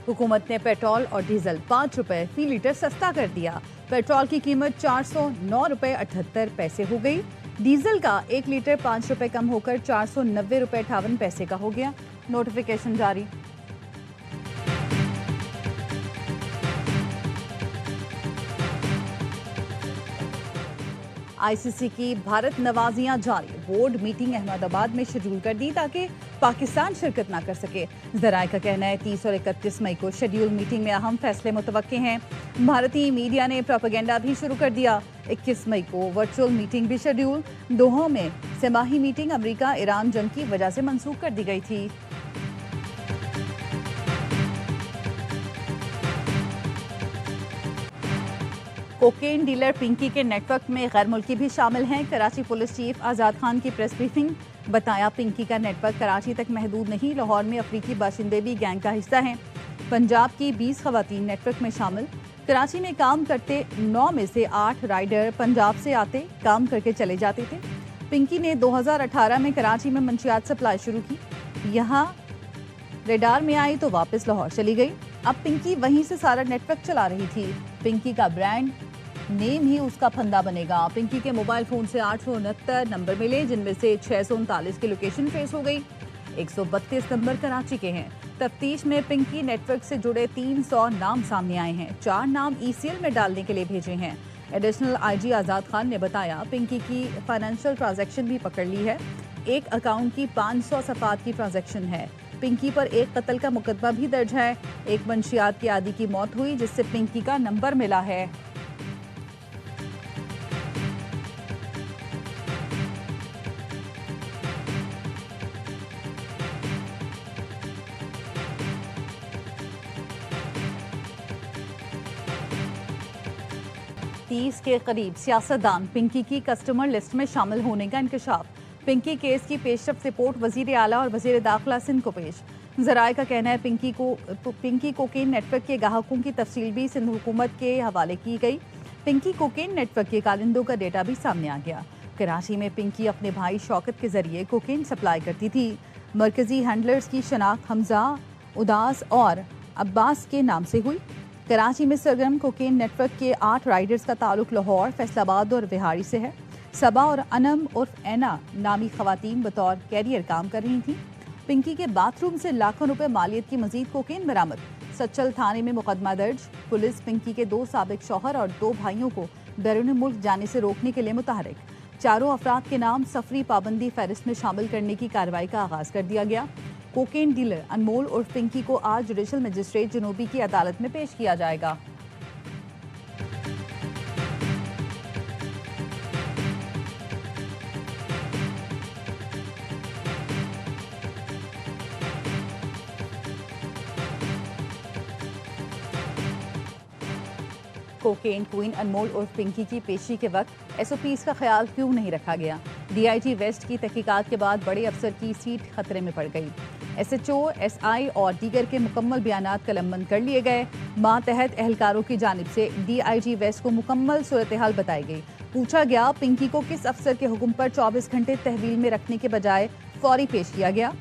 हुकूमत ने पेट्रोल और डीजल 5 रुपए फी लीटर सस्ता कर दिया। पेट्रोल की कीमत 409 रुपए 78 पैसे हो गई। डीजल का 1 लीटर 5 रुपए कम होकर 490 रुपए 58 पैसे का हो गया। नोटिफिकेशन जारी। आईसीसी की भारत नवाजियां जारी। बोर्ड मीटिंग अहमदाबाद में शेड्यूल कर दी ताकि पाकिस्तान शिरकत ना कर सके। जराये का कहना है 30 और 31 मई को शेड्यूल मीटिंग में अहम फैसले मुतवक्के हैं। भारतीय मीडिया ने प्रोपेगेंडा भी शुरू कर दिया। 21 मई को वर्चुअल मीटिंग भी शेड्यूल। दोहा में सेमाही मीटिंग अमेरिका ईरान जंग की वजह से मंसूख कर दी गई थी। कोकेन डीलर पिंकी के नेटवर्क में गैर मुल्की भी शामिल हैं। कराची पुलिस चीफ आज़ाद खान की प्रेस ब्रीफिंग। बताया पिंकी का नेटवर्क कराची तक महदूद नहीं, लाहौर में अफ्रीकी बाशिंदे भी गैंग का हिस्सा हैं। पंजाब की 20 खवातीन नेटवर्क में शामिल। कराची में काम करते 9 में से 8 राइडर पंजाब से आते, काम करके चले जाते थे। पिंकी ने 2018 में कराची में मंशियात सप्लाई शुरू की। यहाँ रेडार में आई तो वापस लाहौर चली गई। अब पिंकी वहीं से सारा नेटवर्क चला रही थी। पिंकी का ब्रांड नेम ही उसका फंदा बनेगा। पिंकी के मोबाइल फोन से 869 नंबर मिले, जिनमें से 639 की लोकेशन ट्रेस हो गई। 132 नंबर कराची के हैं। तफ्तीश में पिंकी नेटवर्क से जुड़े 300 नाम सामने आए हैं। 4 नाम ईसीएल में डालने के लिए भेजे हैं। एडिशनल आईजी आज़ाद खान ने बताया पिंकी की फाइनेंशियल ट्रांजैक्शन भी पकड़ ली है। एक अकाउंट की 500 सफात की ट्रांजैक्शन है। पिंकी पर एक कत्ल का मुकदमा भी दर्ज है। एक मंशियात की आदि की मौत हुई, जिससे पिंकी का नंबर मिला है। के करीब सियासतदान पिंकी की कस्टमर लिस्ट में शामिल होने का इंकशाफ। पिंकी केस की पेशरफ रिपोर्ट वजीर आला और वजीर दाखिला सिंध को पेश। जराये का कहना है पिंकी कोकेन नेटवर्क के ग्राहकों की तफसील भी सिंध हुकूमत के हवाले की गई। पिंकी कोकेन नेटवर्क के कारिंदों का डेटा भी सामने आ गया। कराची में पिंकी अपने भाई शौकत के जरिए कोकेन सप्लाई करती थी। मरकजी हैंडलर्स की शनाख्त हमजा, उदास और अब्बास के नाम से हुई। कराची में सरगर्म कोकेन नेटवर्क के 8 राइडर्स का ताल्लुक लाहौर, फैसलाबाद और बिहारी से है। सबा और अनम उर्फ एना नामी खवातीन बतौर कैरियर काम कर रही थीं। पिंकी के बाथरूम से लाखों रुपए मालियत की मजीद कोकेन बरामद। सच्चल थाने में मुकदमा दर्ज। पुलिस पिंकी के 2 साबिक शौहर और 2 भाइयों को बैरून मुल्क जाने से रोकने के लिए मुतहरिक। 4 अफराद के नाम सफरी पाबंदी फहरिस्त में शामिल करने की कार्रवाई का आगाज कर दिया गया। कोकेन डीलर अनमोल और पिंकी को आज जुडिशल मजिस्ट्रेट जुनूबी की अदालत में पेश किया जाएगा। कोकेन क्वीन अनमोल और पिंकी की पेशी के वक्त एसओपीज का ख्याल क्यों नहीं रखा गया? डीआईजी वेस्ट की तहकीकात के बाद बड़े अफसर की सीट खतरे में पड़ गई। एसएचओ, एसआई और दीगर के मुकम्मल बयानात कलमबंद कर लिए गए। मातहत एहलकारों की जानिब से डीआईजी वेस्ट को मुकम्मल सूरत हाल बताई गई। पूछा गया पिंकी को किस अफसर के हुक्म पर 24 घंटे तहवील में रखने के बजाय फौरी पेश किया गया।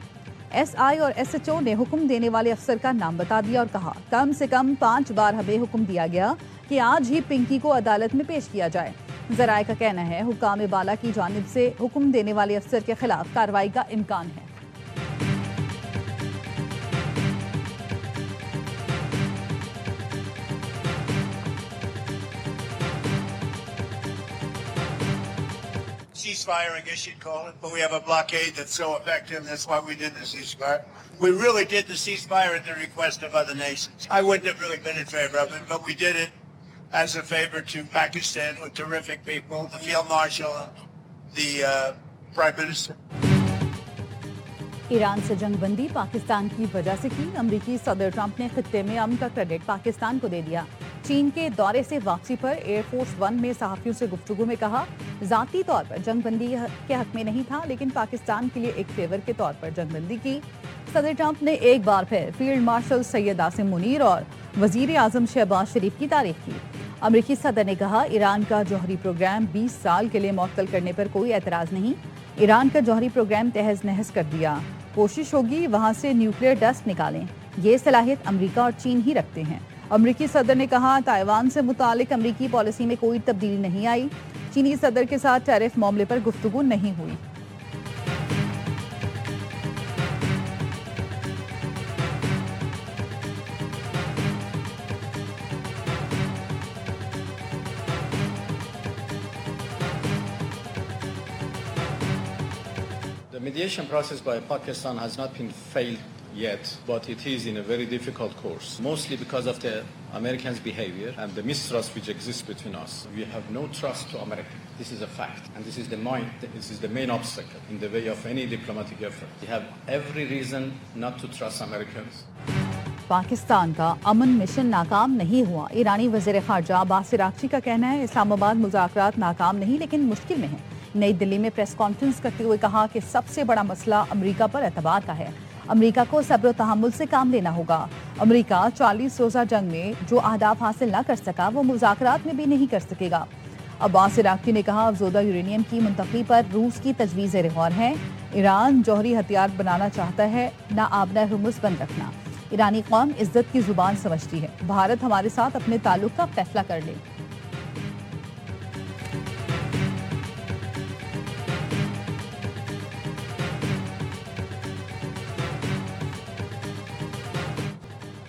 एसआई और एसएचओ ने हुक्म देने वाले अफसर का नाम बता दिया और कहा कम से कम 5 बार हमें हुक्म दिया गया कि आज ही पिंकी को अदालत में पेश किया जाए। जराये का कहना है हुकाम बाला की जानिब से हुक्म देने वाले अफसर के खिलाफ कार्रवाई का इम्कान है। Ceasefire, I guess you'd call it, but we have a blockade that's so effective. That's why we did the ceasefire. We really did the ceasefire at the request of other nations. I wouldn't have really been in favor of it, but we did it as a favor to Pakistan with terrific people, the Field Marshal, the Prime Minister. Iran से जंगबंदी पाकिस्तान की वजह से की। अमरीकी सदर Trump ने खित्ते में अमन का क्रेडिट पाकिस्तान को दे दिया। चीन के दौरे से वापसी पर एयरफोर्स 1 में सहाफियों से गुफ्तगू में कहा जाती तौर पर जंगबंदी के हक में नहीं था, लेकिन पाकिस्तान के लिए एक फेवर के तौर पर जंगबंदी की। सदर ट्रंप ने एक बार फिर फील्ड मार्शल सैयद आसिम मुनीर और वजीर आजम शहबाज शरीफ की तारीफ की। अमरीकी सदर ने कहा ईरान का जौहरी प्रोग्राम 20 साल के लिए मुअत्तल करने पर कोई एतराज नहीं। ईरान का जौहरी प्रोग्राम तहस नहस कर दिया। कोशिश होगी वहां से न्यूक्लियर डस्ट निकालें। ये सलाहियत अमेरिका और चीन ही रखते हैं। अमेरिकी सदर ने कहा, ताइवान से मुतालिक अमेरिकी पॉलिसी में कोई तब्दीली नहीं आई। चीनी सदर के साथ टैरिफ मामले पर गुफ्तगू नहीं हुई। The mediation process by Pakistan has not been failed yet, but it is in a very difficult course, mostly because of the Americans' behavior and the mistrust which exists between us. We have no trust to America. This is a fact, and this is the main obstacle in the way of any diplomatic effort. We have every reason not to trust Americans. Pakistan का अमन mission नाकाम नहीं हुआ। ईरानी वज़ीर ख़ारजा Abbas Araghchi का कहना है, इस्लामाबाद मुज़ाकरात नाकाम नहीं लेकिन मुश्किल में है। नई दिल्ली में प्रेस कॉन्फ्रेंस करते हुए कहा कि सबसे बड़ा मसला अमेरिका पर एतबार का है। अमेरिका को सब्र और तहम्मुल से काम लेना होगा। अमेरिका 40 रोज़ा जंग में जो अहदाफ हासिल ना कर सका वो मुज़ाकरात में भी नहीं कर सकेगा। अब्बास अराग़ची ने कहा, अफज़ोदा यूरेनियम की मुंतक़ी पर रूस की तजवीज़ ज़ेर-ए-गौर है। ईरान जौहरी हथियार बनाना चाहता है, ना आबना हुर्मुज़ बंद रखना। ईरानी कौम इज्जत की जुबान समझती है। भारत हमारे साथ अपने ताल्लुक का फैसला कर ले।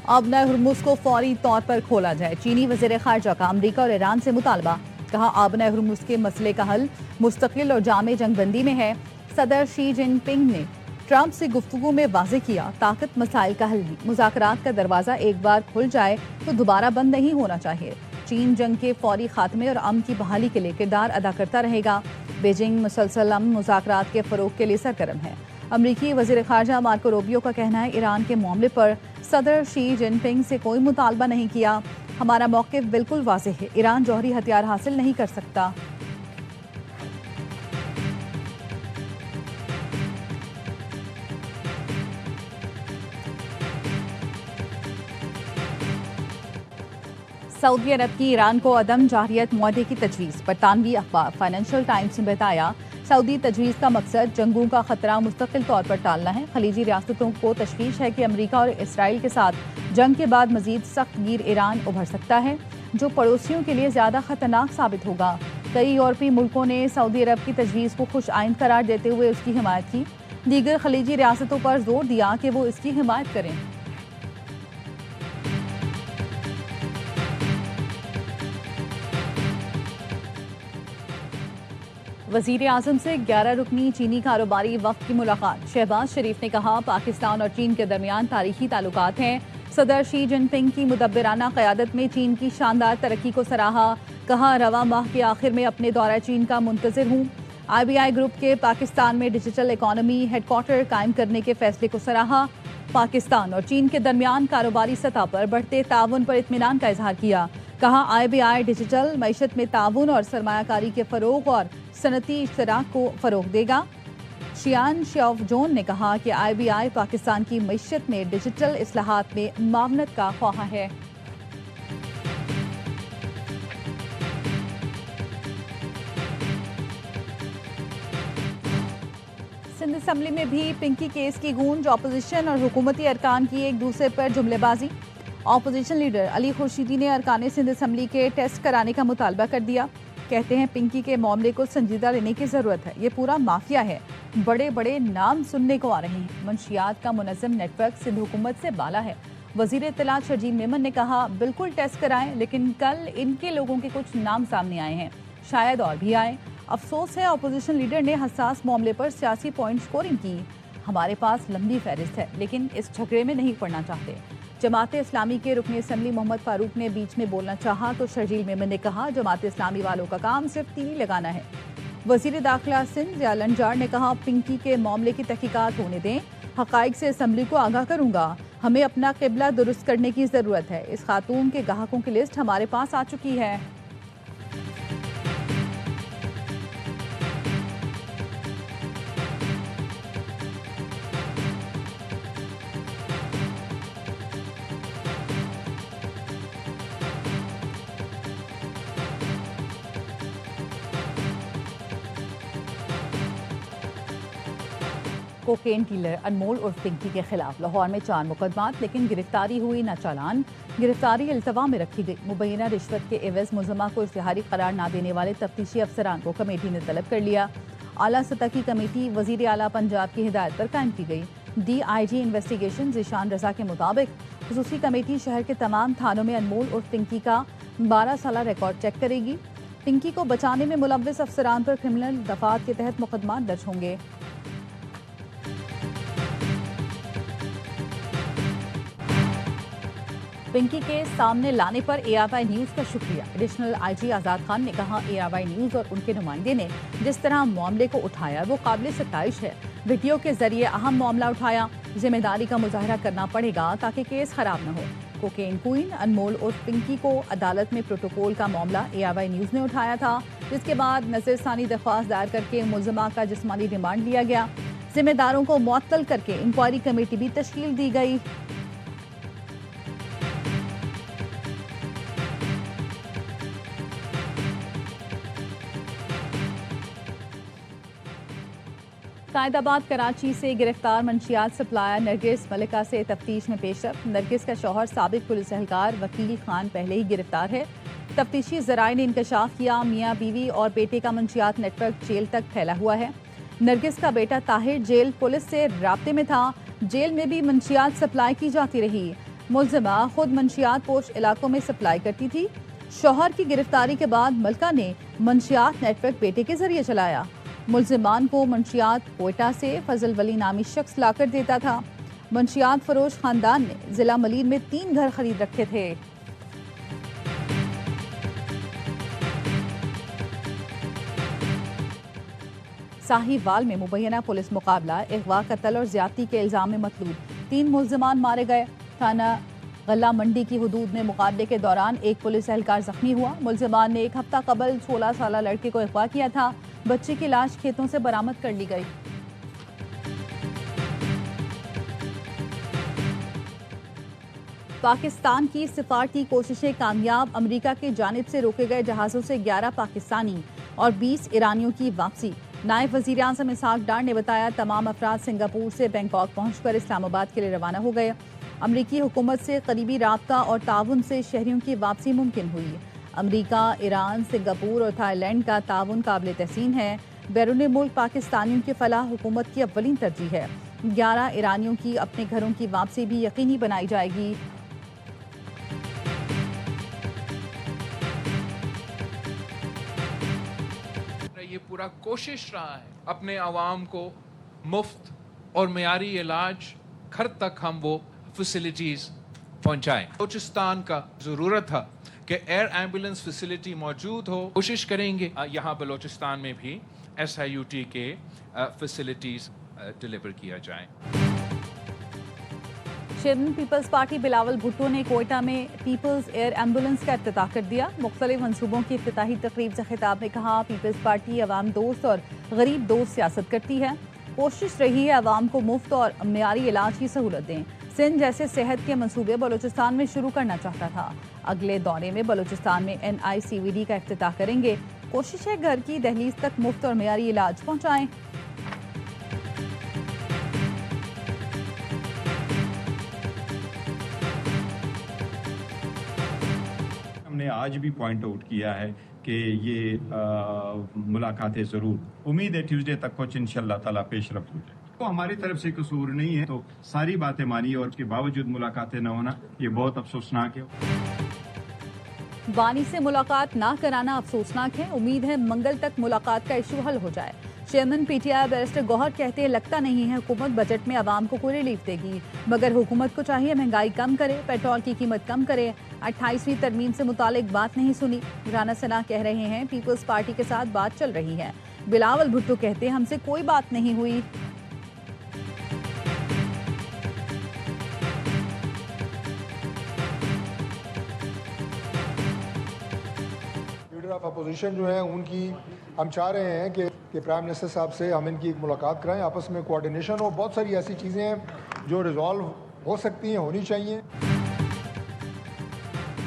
आबना हुर्मुज़ को फौरी तौर पर खोला जाए। चीनी वज़ीर ख़ारजा का अमेरिका और ईरान से मुतालबा। कहा, आबना हुर्मुज़ के मसले का हल मुस्तकिल और जामे जंगबंदी में है। सदर शी जिनपिंग ने ट्रंप से गुफ्तगू में वाज़े किया, ताकत मसाइल का हल भी। मुज़ाकरात का दरवाज़ा एक बार खुल जाए तो दोबारा बंद नहीं होना चाहिए। चीन जंग के फौरी खात्मे और अमन की बहाली के लिए किरदार अदा करता रहेगा। बीजिंग मुसलसल अमन मुज़ाकरात के फ़रोग़ के लिए सरगर्म है। अमरीकी वज़ीर ख़ारजा मार्को रूबियो का कहना है, ईरान के मामले पर सदर शी जिनपिंग से कोई मुतालबा नहीं किया। हमारा मौक़िफ़ बिल्कुल वाज़ेह है, ईरान जौहरी हथियार हासिल नहीं कर सकता। सऊदी अरब की ईरान को अदम जारियत मुआहदे की तजवीज़। बरतानवी अखबार फाइनेंशियल टाइम्स ने बताया, सऊदी तजवीज़ का मकसद जंगों का खतरा मुस्तकिल तौर पर टालना है। खलीजी रियासतों को तशवीश है कि अमेरिका और इसराइल के साथ जंग के बाद मजीद सख्त गिर ईरान उभर सकता है, जो पड़ोसियों के लिए ज़्यादा खतरनाक साबित होगा। कई यूरोपीय मुल्कों ने सऊदी अरब की तजवीज़ को खुश आइंद करार देते हुए उसकी हिमायत की। दीगर खलीजी रियासतों पर जोर दिया कि वो इसकी हिमायत करें। वज़ीर आज़म से 11 रुकनी चीनी कारोबारी वफ़द की मुलाकात। शहबाज शरीफ ने कहा, पाकिस्तान और चीन के दरमियान तारीखी ताल्लुकात हैं। सदर शी जिनपिंग की मुदब्बिराना क़यादत में चीन की शानदार तरक्की को सराहा। कहा, रवा माह के आखिर में अपने दौरा चीन का मुंतज़िर हूँ। IBI ग्रुप के पाकिस्तान में डिजिटल इकॉनमी हेडक्वार्टर कायम करने के फैसले को सराहा। पाकिस्तान और चीन के दरमियान कारोबारी सतह पर बढ़ते ताउन पर इत्मीनान का इजहार किया। कहा, IBI डिजिटल मईशत में ताउन और सरमायाकारी के फ़रोग़ और सनती इश्तराक को फ़रोग़ देगा। शियान श्यावजोन ने कहा कि IBI पाकिस्तान की मईशत में डिजिटल इस्लाहात में मावनत का ख्वाह है। सिंध असम्बली में भी पिंकी केस की गूंज। अपोजिशन और हुकूमती अरकान की एक दूसरे पर जुमलेबाजी। अपोजिशन लीडर अली खुर्शीदी ने अरकान सिंध असम्बली के टेस्ट कराने का मुतालबा कर दिया। कहते हैं, पिंकी के मामले को संजीदा लेने की ज़रूरत है। ये पूरा माफिया है, बड़े बड़े नाम सुनने को आ रहे हैं। मंशियात का मुनज़्ज़म नेटवर्क सिंध हुकूमत से बाला है। वज़ीर इत्तलात शर्जील मेमन ने कहा, बिल्कुल टेस्ट कराएं, लेकिन कल इनके लोगों के कुछ नाम सामने आए हैं, शायद और भी आए। अफसोस है, अपोजिशन लीडर ने हसास मामले पर सियासी पॉइंट स्कोरिंग की। हमारे पास लंबी फहरिस्त है, लेकिन इस झगड़े में नहीं पड़ना चाहते। जमात इस्लामी के रुकन असम्बली मोहम्मद फारूक ने बीच में बोलना चाहा तो शर्जील मेमन ने कहा, जमात इस्लामी वालों का काम सिर्फ तीली लगाना है। वज़ीर दाखिला सिंध ज़िया लंजार ने कहा, पिंकी के मामले की तहकीकात होने दें, हक़ाइक़ से असम्बली को आगाह करूँगा। हमें अपना क़िबला दुरुस्त करने की ज़रूरत है। इस खातून के ग्राहकों की लिस्ट हमारे पास आ चुकी है। कोकेन डीलर अनमोल उर्फ पिंकी के खिलाफ लाहौर में 4 मुकदमात, लेकिन गिरफ्तारी हुई न चालान। गिरफ्तारी इल्तवा में रखी गई। मुबैना रिश्वत के एवज मुलजमा को इश्तिहारी करार न देने वाले तफ्तीशी अफसरान को कमेटी ने तलब कर लिया। आला सतह की कमेटी वजीर आला पंजाब की हिदायत पर कायम की गई। DIG इन्वेस्टिगेशन ज़ीशान रजा के मुताबिक खुसूसी कमेटी शहर के तमाम थानों में अनमोल उर्फ पिंकी का 12 साला रिकॉर्ड चेक करेगी। पिंकी को बचाने में मुलव्विस अफसरान पर क्रिमिनल दफात के तहत मुकदमा दर्ज होंगे। पिंकी के सामने लाने पर ARY न्यूज़ का शुक्रिया। एडिशनल IG आज़ाद खान ने कहा, ARY न्यूज़ और उनके नुमाइंदे ने जिस तरह मामले को उठाया वो काबिल सताइश है। वीडियो के जरिए अहम मामला उठाया। जिम्मेदारी का मुजाहरा करना पड़ेगा ताकि केस खराब न हो। कोकेन क्वीन अनमोल और पिंकी को अदालत में प्रोटोकॉल का मामला ARY न्यूज़ ने उठाया था, जिसके बाद नजरसानी दरख्वास्त दायर करके मुलजमा का जिस्मानी रिमांड लिया गया। जिम्मेदारों को मुअत्तल करके इंक्वायरी कमेटी भी तश्कील दी गई। कायदाबाद कराची से गिरफ्तार मंशियात सप्लायर नरगिस मलिका से तफ्तीश में पेशरफ। नरगिस का शौहर साबिक पुलिस एहलकार वकील खान पहले ही गिरफ्तार है। तफ्तीशी जराए ने इंकशाफ किया, मियाँ बीवी और बेटे का मंशियात नेटवर्क जेल तक फैला हुआ है। नरगिस का बेटा ताहिर जेल पुलिस से राब्ते में था। जेल में भी मंशियात सप्लाई की जाती रही। मुलजिमा खुद मंशियात पोश इलाकों में सप्लाई करती थी। शौहर की गिरफ्तारी के बाद मलिका ने मंशियात नेटवर्क बेटे के जरिए चलाया। मुलजिमान को मंशियात कोयटा से फजल वली नामी शख्स लाकर देता था। मंशियात फरोश खानदान ने जिला मलीर में 3 घर खरीद रखे थे। साहिवाल में मुबैना पुलिस मुकाबला, अगवा, कत्ल और ज्यादती के इल्जाम में मतलूब 3 मुलजिमान मारे गए। थाना गल्ला मंडी की हदूद में मुकाबले के दौरान एक पुलिस एहलकार जख्मी हुआ। मुलजिमान ने 1 हफ्ता कबल 16 साला लड़के को अगवा किया था। बच्चे की लाश खेतों से बरामद कर ली गई। पाकिस्तान की सिफारती कोशिशें कामयाब। अमेरिका की जानिब से रोके गए जहाज़ों से 11 पाकिस्तानी और 20 ईरानियों की वापसी। नायब वज़ीर आज़म इसहाक डार ने बताया, तमाम अफराद सिंगापुर से बैंकॉक पहुंचकर इस्लामाबाद के लिए रवाना हो गए। अमरीकी हुकूमत से करीबी राब्ता और ताउन से शहरियों की वापसी मुमकिन हुई। अमरीका, ईरान, सिंगापुर और थाईलैंड का ताउन काबिल तहसीन है। बैरून मुल्क पाकिस्तानियों की फलाह हुकूमत की अव्वलीन तरजीह है। 11 ईरानियों की अपने घरों की वापसी भी यकीनी बनाई जाएगी। ये पूरा कोशिश रहा है अपने आवाम को मुफ्त और मेयारी इलाज घर तक हम वो फैसिलिटीज पहुंचाएं। बलूचिस्तान का जरूरत था कि एयर एम्बुलेंस फैसिलिटी मौजूद हो। कोशिश करेंगे यहाँ बलूचिस्तान में भी SIUT के फैसिलिटीज डिलीवर किया जाए। Chairman Peoples Party Bilawal Bhutto ने कोयटा में पीपल्स एयर एम्बुलेंस का इफ्तिताह कर दिया। मुख्तलिफ मंसूबों की इफ्तिताही तकरीब से खिताब में कहा, पीपल्स पार्टी अवाम दोस्त और गरीब दोस्त सियासत करती है। कोशिश रही है अवाम को मुफ्त और मेयारी इलाज की सहूलत दें। सिंध जैसे सेहत के मंसूबे बलूचिस्तान में शुरू करना चाहता था। अगले दौरे में बलूचिस्तान में NICVD का इफ्तिताह करेंगे। कोशिश है घर की दहलीज तक मुफ्त और मेयारी इलाज पहुँचाएँ। हमने आज भी पॉइंट आउट किया है कि ये मुलाकातें ज़रूर, उम्मीद है ट्यूसडे तक कुछ इंशाल्लाह ताला पेशरफ्त हो जाए। तो हमारी तरफ से कसूर नहीं है, तो सारी बातें मानी और उसके बावजूद मुलाकातें न होना ये बहुत अफसोसनाक है। बानी से मुलाकात ना कराना अफसोसनाक है। उम्मीद है मंगल तक मुलाकात का इशू हल हो जाए। चेयरमैन PTI बैरिस्टर गौहर कहते हैं, लगता नहीं है हुकूमत बजट में आवाम को कोई रिलीफ देगी, मगर हुकूमत को चाहिए महंगाई कम करे, पेट्रोल की कीमत कम करे। 28वीं तरमीम से मुतालिक बात नहीं सुनी। राना सना कह रहे हैं पीपल्स पार्टी के साथ बात चल रही है। बिलावल भुट्टो कहते हैं हमसे कोई बात नहीं हुई। लीडर ऑफ अपोजिशन जो है उनकी हम चाह रहे हैं कि प्राइम मिनिस्टर साहब से हम इनकी एक मुलाकात कराएं, आपस में कोऑर्डिनेशन हो। बहुत सारी ऐसी चीज़ें हैं जो रिजॉल्व हो सकती हैं, होनी चाहिए।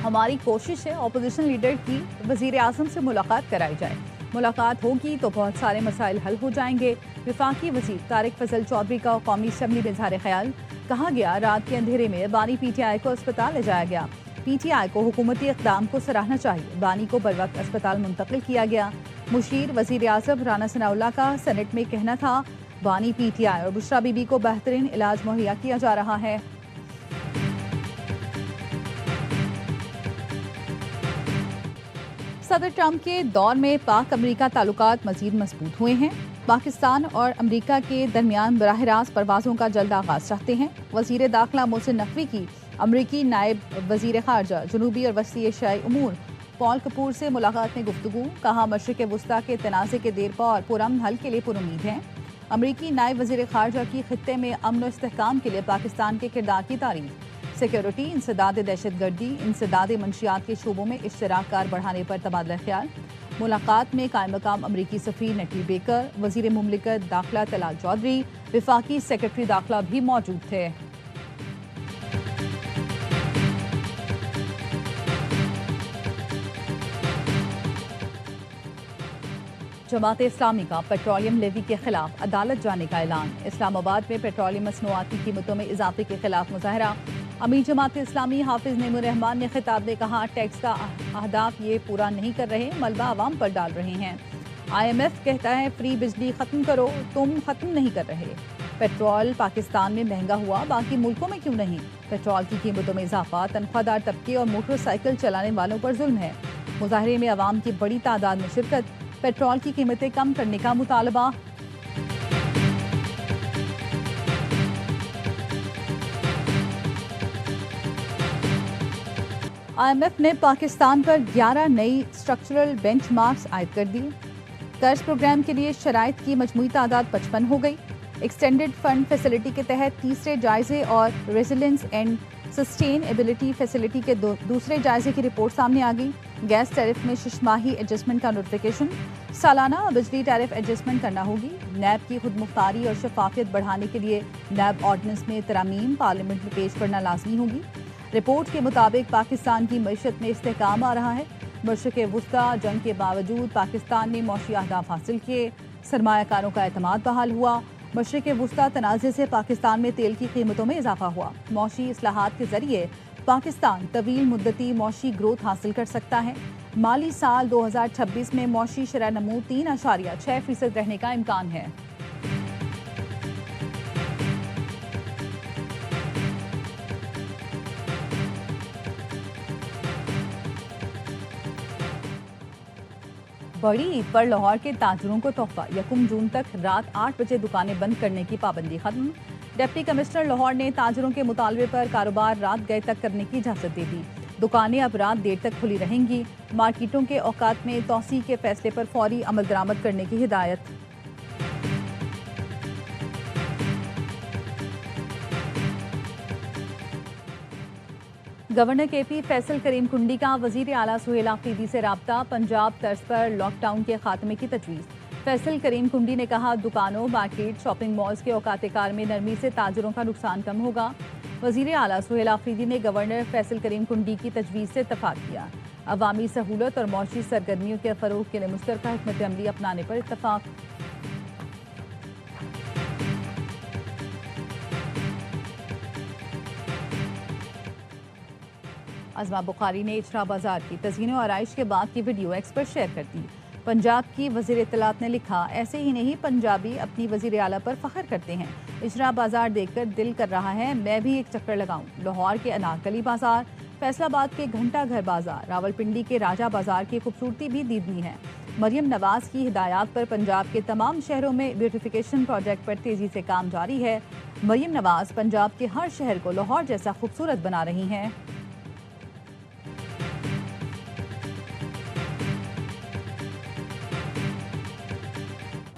हमारी कोशिश है अपोजिशन लीडर की वजीर आजम से मुलाकात कराई जाए। मुलाकात होगी तो बहुत सारे मसाइल हल हो जाएंगे। वफाकी वज़ीर तारिक फजल चौधरी का कौमी असम्बली में इज़हार ख्याल। कहा गया रात के अंधेरे में बानी PTI को अस्पताल ले जाया गया। PTI को हुकूमती इक़दाम को सराहना चाहिए। बानी को बरवक्त अस्पताल मुंतकिल किया गया। मुशीर वज़ीर आज़म राना सनाउल्लाह का सेनेट में कहना था बानी PTI और बुशरा बीबी को बेहतरीन इलाज मुहैया किया जा रहा है। सदर ट्रंप के दौर में पाक अमरीका ताल्लुकात मजीद मजबूत हुए हैं। पाकिस्तान और अमरीका के दरमियान बराह रास्त परवाज़ों का जल्द आगाज चाहते हैं। वज़ीर दाखिला मोहसिन नकवी की अमरीकी नायब वज़ीर ख़ारजा जनूबी और वसी एशियाई उमूर पॉल कपूर से मुलाकात में गुफ्तगू। कहा मशरिक़ वस्ता के तनाज़े के देर पा और पुरअमन हल के लिए पुरुमीद हैं। अमरीकी नायब वज़ीर ख़ारजा की खित्ते में अमन और इस्तेहकाम के लिए पाकिस्तान के किरदार की तारीफ। सिक्योरिटी, इंसदाद दहशतगर्दी, इंसदाद मंशियात के शोबों में इश्तराक कार बढ़ाने पर तबादला ख्याल। मुलाकात में कायम मकाम अमरीकी सफ़ीर नटली बेकर, वज़ीर मुमलिकत दाखिला तलाल चौधरी, वफाकी सेक्रेटरी दाखिला भी मौजूद थे। जमात इस्लामी का पेट्रोलियम लेवी के खिलाफ अदालत जाने का ऐलान। इस्लामाबाद में पेट्रोलियम मसनूआत की कीमतों में इजाफे के खिलाफ मुजाहरा। अमीर जमात इस्लामी हाफिज नईमुर रहमान ने खिताब में कहा टैक्स का अहदाफ ये पूरा नहीं कर रहे, मलबा आवाम पर डाल रहे हैं। IMF कहता है फ्री बिजली खत्म करो, तुम खत्म नहीं कर रहे। पेट्रोल पाकिस्तान में महंगा हुआ, बाकी मुल्कों में क्यों नहीं। पेट्रोल की कीमतों में इजाफा तनख्वाहदार तबके और मोटरसाइकिल चलाने वालों पर जुल्म है। मुजाहरे में अवाम की बड़ी तादाद में शिरकत। पेट्रोल की कीमतें कम करने का मुतालबा। IMF ने पाकिस्तान पर 11 नई स्ट्रक्चरल बेंचमार्क्स आयद कर दी। कर्ज प्रोग्राम के लिए शराइत की मजमूई तादाद 55 हो गई। एक्सटेंडेड फंड फैसिलिटी के तहत तीसरे जायजे और रेजिलेंस एंड सस्टेनेबिलिटी फैसिलिटी के दूसरे जायजे की रिपोर्ट सामने आ गई। गैस टैरिफ में शिशमाही एडजस्टमेंट का नोटिफिकेशन। सालाना बिजली टैरिफ एडजस्टमेंट करना होगी। नैब की खुद मुख्तारी और शफाफियत बढ़ाने के लिए नैब ऑर्डिनेंस में तरामीम पार्लियामेंट में पेश करना लाजमी होगी। रिपोर्ट के मुताबिक पाकिस्तान की मईशत में इस्तेहकाम आ रहा है। मशरिक़ वस्ता जंग के बावजूद पाकिस्तान ने मौशी अहदाफ हासिल किए। सरमायाकारों का एतमाद बहाल हुआ। मशरिक़ वस्ता तनाज़े से पाकिस्तान में तेल की कीमतों में इजाफा हुआ। मौशी इस्लाहात के जरिए पाकिस्तान तवील मुद्दती मौशी ग्रोथ हासिल कर सकता है। माली साल 2026 में मौशी शरह नमू 3.6% रहने का इम्कान है। बड़ी ईद पर लाहौर के ताजरों को तोहफा। 1 जून तक रात 8 बजे दुकानें बंद करने की पाबंदी खत्म। डिप्टी कमिश्नर लाहौर ने ताजरों के मुतालबे पर कारोबार रात गए तक करने की इजाज़त दे दी। दुकानें अब रात देर तक खुली रहेंगी। मार्केटों के औकात में तौसी के फैसले पर फौरी अमल दरामद करने की हिदायत। गवर्नर KP फैसल करीम कुंडी का वजीर आला सुहेल आफरीदी से राब्ता। पंजाब तर्ज पर लॉकडाउन के खात्मे की तजवीज़। फैसल करीम कुंडी ने कहा दुकानों, मार्केट, शॉपिंग मॉल्स के औकात कार में नरमी से ताजरों का नुकसान कम होगा। वजीर आला सुहेल आफरीदी ने गवर्नर फैसल करीम कुंडी की तजवीज़ से इत्तफाक किया। अवामी सहूलत और मौशी सरगर्मियों के फ़रोग के लिए मुश्तरका हिकमत अमली अपनाने पर इत्तफाक। अज़मा बुखारी ने इजरा बाजार की तज़ीन और आराइश के बाद की वीडियो एक्स पर शेयर कर दी। पंजाब की वज़ीर इत्तलात ने लिखा ऐसे ही नहीं पंजाबी अपनी वज़ीर आला पर फ़ख्र करते हैं। इजरा बाजार देखकर दिल कर रहा है मैं भी एक चक्कर लगाऊं। लाहौर के अनारकली बाजार, फैसलाबाद के घंटा घर बाजार, रावलपिंडी के राजा बाजार की खूबसूरती भी दीदनी है। मरियम नवाज की हिदायत पर पंजाब के तमाम शहरों में ब्यूटिफिकेशन प्रोजेक्ट पर तेज़ी से काम जारी है। मरियम नवाज पंजाब के हर शहर को लाहौर जैसा खूबसूरत बना रही हैं।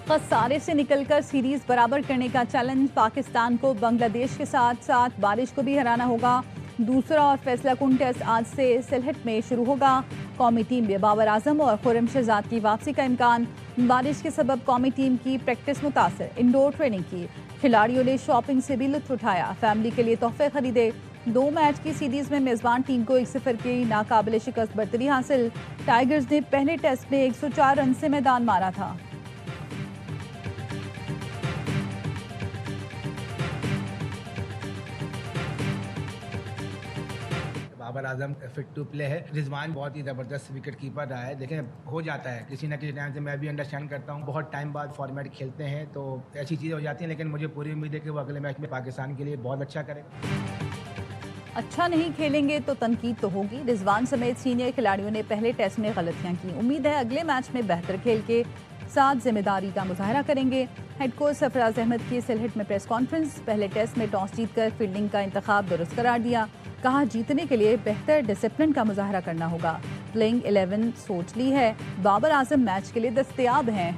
खसारे से निकलकर सीरीज बराबर करने का चैलेंज। पाकिस्तान को बांग्लादेश के साथ साथ बारिश को भी हराना होगा। दूसरा और फैसला कुन टेस्ट आज से सिलहट में शुरू होगा। कौमी टीम में बाबर आजम और खुर्रम शहजाद की वापसी का इम्कान। बारिश के सबब कौमी टीम की प्रैक्टिस मुतासर, इंडोर ट्रेनिंग की। खिलाड़ियों ने शॉपिंग से भी लुत्फ उठाया। फैमिली के लिए तोहफे खरीदे। 2 मैच की सीरीज में मेजबान टीम को 1-0 की नाकाबिले शिकस्त बरतरी हासिल। टाइगर्स ने पहले टेस्ट में 104 रन से मैदान मारा था। बाबर आजम इफेक्टिव प्ले है। रिजवान बहुत ही जबरदस्त विकेट कीपर रहा है। देखें, हो जाता है किसी ना किसी टाइम से, मैं भी अंडरस्टैंड करता हूँ, बहुत टाइम बाद फॉर्मेट खेलते हैं तो ऐसी चीज़ें हो जाती हैं, लेकिन मुझे पूरी उम्मीद है कि वो अगले मैच में पाकिस्तान के लिए बहुत अच्छा करेगा। अच्छा नहीं खेलेंगे तो तनकीद तो होगी। रिजवान समेत सीनियर खिलाड़ियों ने पहले टेस्ट में गलतियां की। उम्मीद है अगले मैच में बेहतर खेल के साथ जिम्मेदारी का मुजाहरा करेंगे। हेड कोच सरफराज अहमद की सिलहट में प्रेस कॉन्फ्रेंस। पहले टेस्ट में टॉस जीतकर फील्डिंग का इंतखाब दुरुस्त करार दिया। कहा, जीतने के लिए बेहतर डिसिप्लिन का मुजाहरा करना होगा। प्लेइंग 11 सोच ली है। बाबर आजम मैच के लिए दस्तयाब हैं।